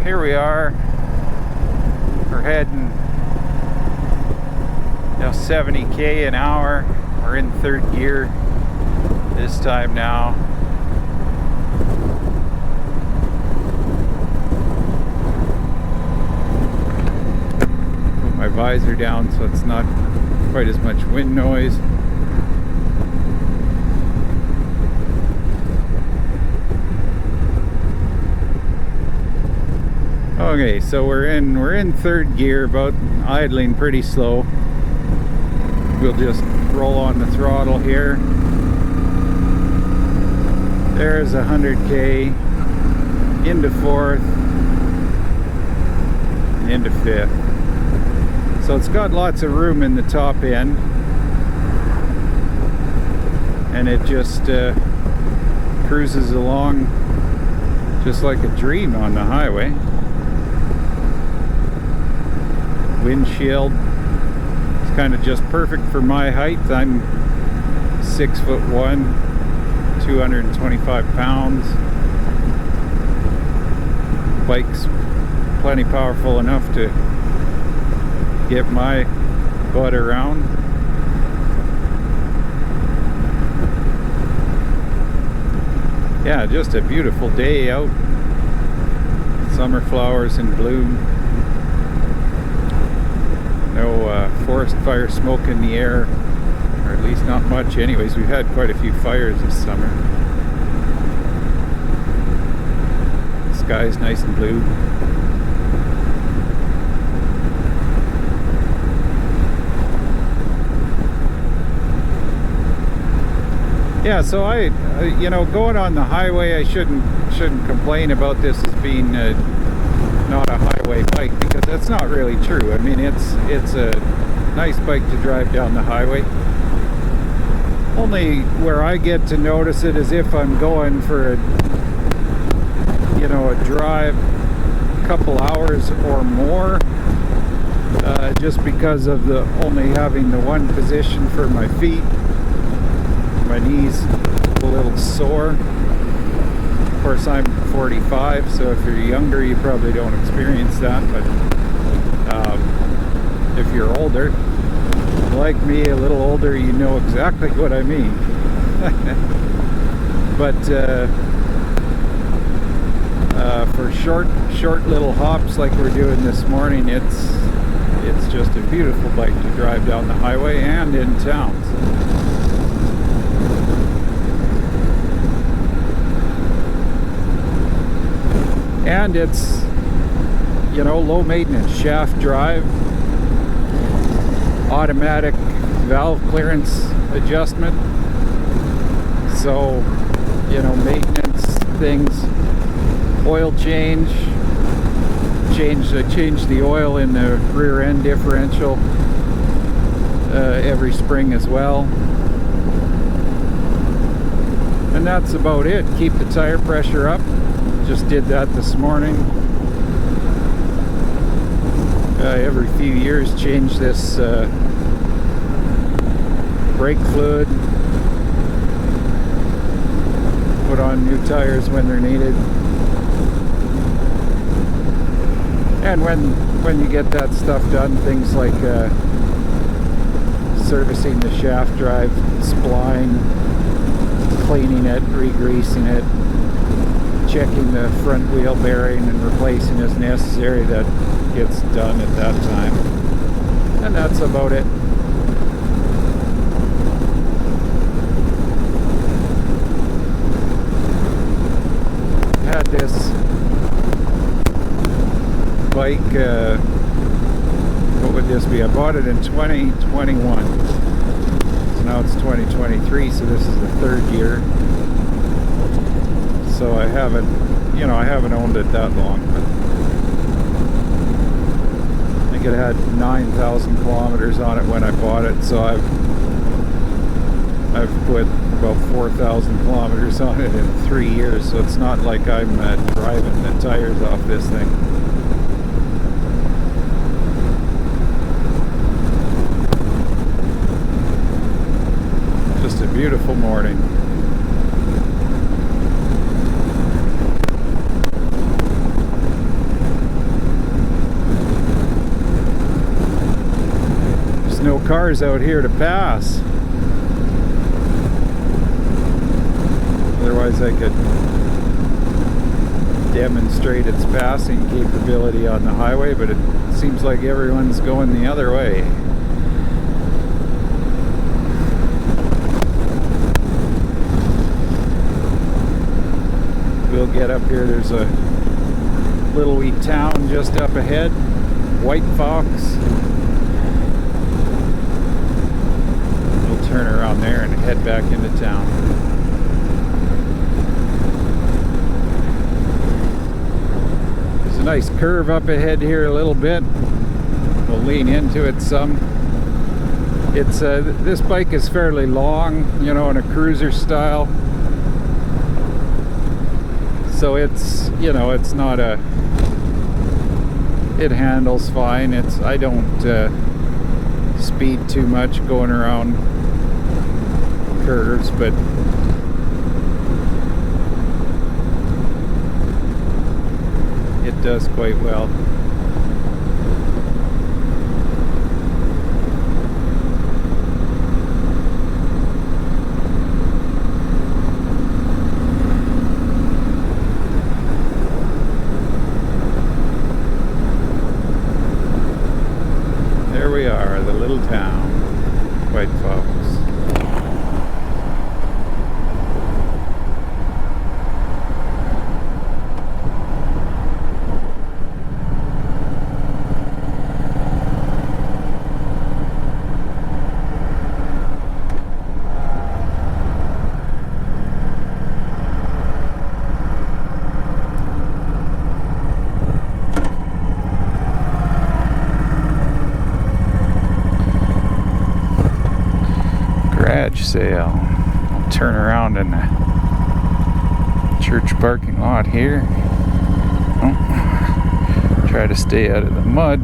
here we are. We're heading 70k an hour. We're in third gear this time now. Put my visor down so it's not quite as much wind noise. Okay, so we're in third gear, about idling pretty slow. We'll just roll on the throttle here. There's 100k into fourth, into fifth. So it's got lots of room in the top end, and it just cruises along just like a dream on the highway. Windshield, it's kind of just perfect for my height. I'm 6'1", 225 pounds. Bike's plenty powerful enough to get my butt around. Yeah, just a beautiful day out. Summer flowers in bloom. No forest fire smoke in the air, or at least not much anyways. We've had quite a few fires this summer. The sky's nice and blue. Yeah, so I going on the highway, I shouldn't complain about this as being not a highway bike, because that's not really true. I mean, it's a nice bike to drive down the highway. Only where I get to notice it is if I'm going for a drive a couple hours or more, just because of the only having the one position for my feet. My knees a little sore. Of course, I'm 45, so if you're younger, you probably don't experience that. But if you're older, like me, a little older, you know exactly what I mean. But for short little hops like we're doing this morning, it's just a beautiful bike to drive down the highway and in towns. And it's, low maintenance shaft drive, automatic valve clearance adjustment. So, maintenance things, oil change the oil in the rear end differential every spring as well. And that's about it. Keep the tire pressure up. Just did that this morning. Every few years change this brake fluid, put on new tires when they're needed, and when you get that stuff done, things like servicing the shaft drive spline, cleaning it, re-greasing it, checking the front wheel bearing and replacing as necessary, that gets done at that time. And that's about it. Had this bike, what would this be? I bought it in 2021. So now it's 2023, so this is the third year. So I haven't owned it that long, but I think it had 9,000 kilometers on it when I bought it. So I've put about 4,000 kilometers on it in 3 years. So it's not like I'm driving the tires off this thing. Just a beautiful morning. cars out here to pass. Otherwise I could demonstrate its passing capability on the highway, but it seems like everyone's going the other way. We'll get up here. There's a little wee town just up ahead, White Fox. We'll turn around there and head back into town. There's a nice curve up ahead here a little bit. We'll lean into it some. It's this bike is fairly long, you know, in a cruiser style. So it's, you know, it's not a, it handles fine. I don't speed too much going around curves, but it does quite well. We are, the little town, White Fox. Garage sale. I'll turn around in the church parking lot here. Oh, try to stay out of the mud.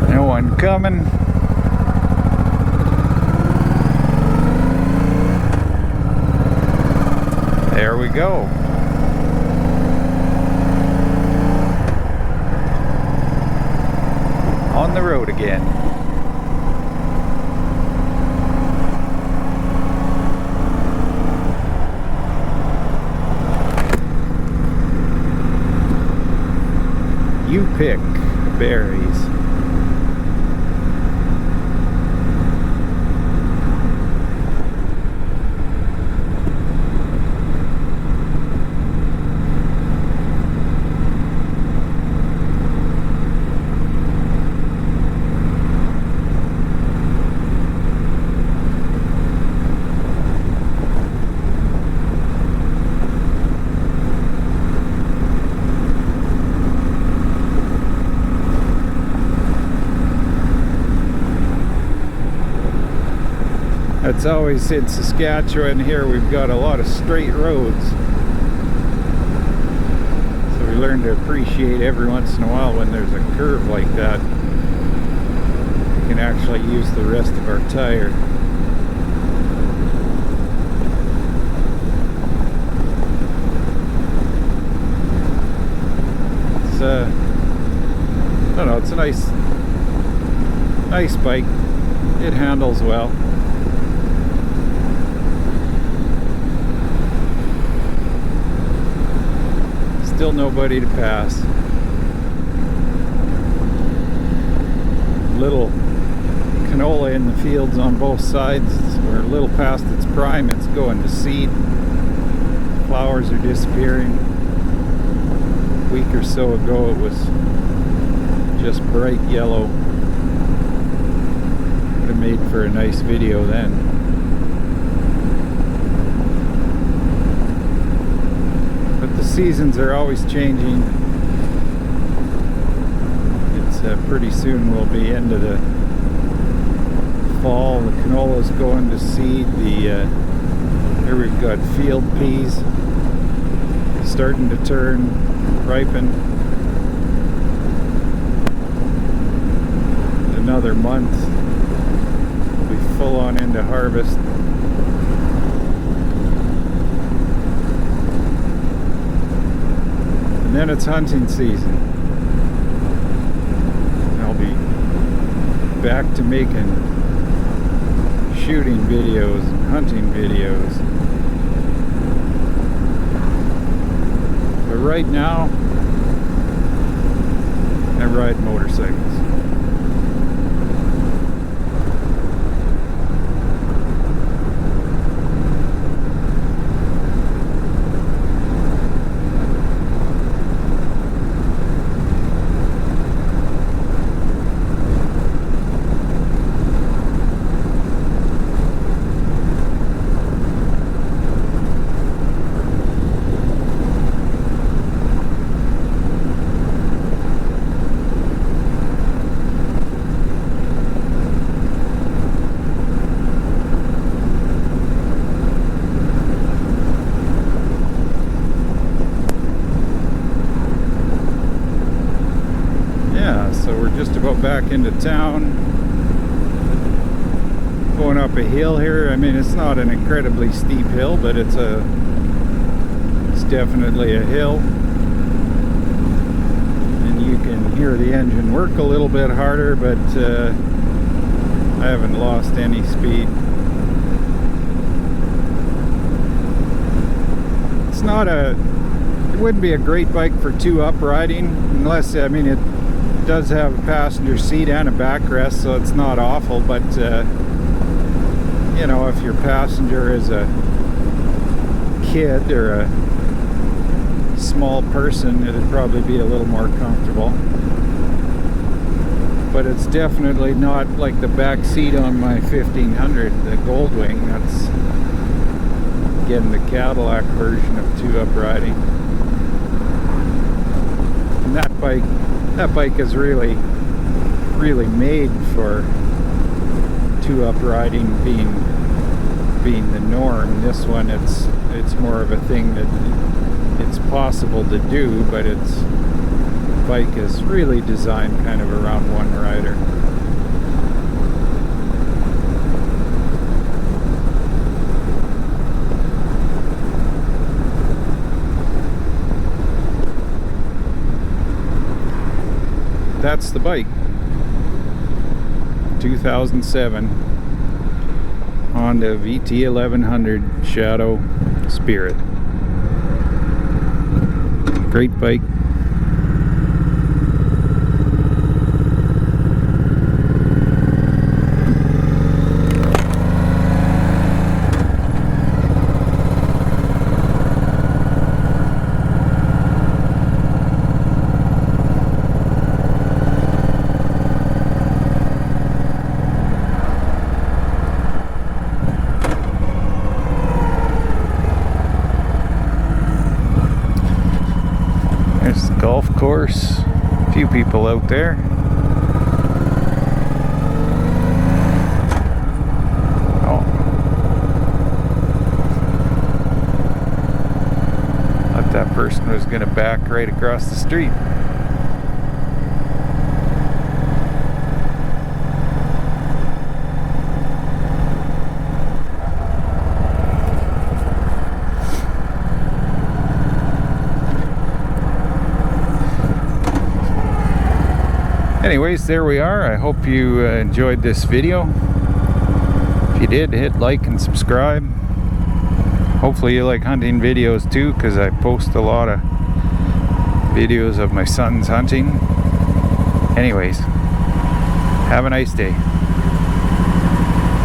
No one coming. There we go. On the road again. You pick berries. It's always in Saskatchewan here, we've got a lot of straight roads. So we learn to appreciate every once in a while when there's a curve like that. We can actually use the rest of our tire. It's I don't know, it's a nice bike. It handles well. Still nobody to pass. Little canola in the fields on both sides. We're a little past its prime. It's going to seed. Flowers are disappearing. A week or so ago it was just bright yellow. Would have made for a nice video then. The seasons are always changing. It's pretty soon we'll be into the fall. The canola's going to seed. Here we've got field peas starting to turn, ripen. Another month, we'll be full on into harvest. then it's hunting season. I'll be back to making shooting videos and hunting videos. But right now, I ride motorcycles. So we're just about back into town, going up a hill here. I mean, it's not an incredibly steep hill, but it's definitely a hill, and you can hear the engine work a little bit harder, but I haven't lost any speed. It's not it wouldn't be a great bike for two-up riding, unless, I mean, it does have a passenger seat and a backrest, so it's not awful, but you know, if your passenger is a kid or a small person, it'd probably be a little more comfortable. But it's definitely not like the back seat on my 1500, the Goldwing. That's getting the Cadillac version of two-up riding. And that bike is really made for two-up riding being the norm. This one, it's more of a thing that it's possible to do, but its bike is really designed kind of around one rider. That's the bike. 2007 Honda VT1100 Shadow Spirit. Great bike. There's the golf course. A few people out there. Oh. Thought that person was going to back right across the street. Anyways, there we are. I hope you enjoyed this video. If you did, hit like and subscribe. Hopefully you like hunting videos too, because I post a lot of videos of my son's hunting. Anyways, have a nice day.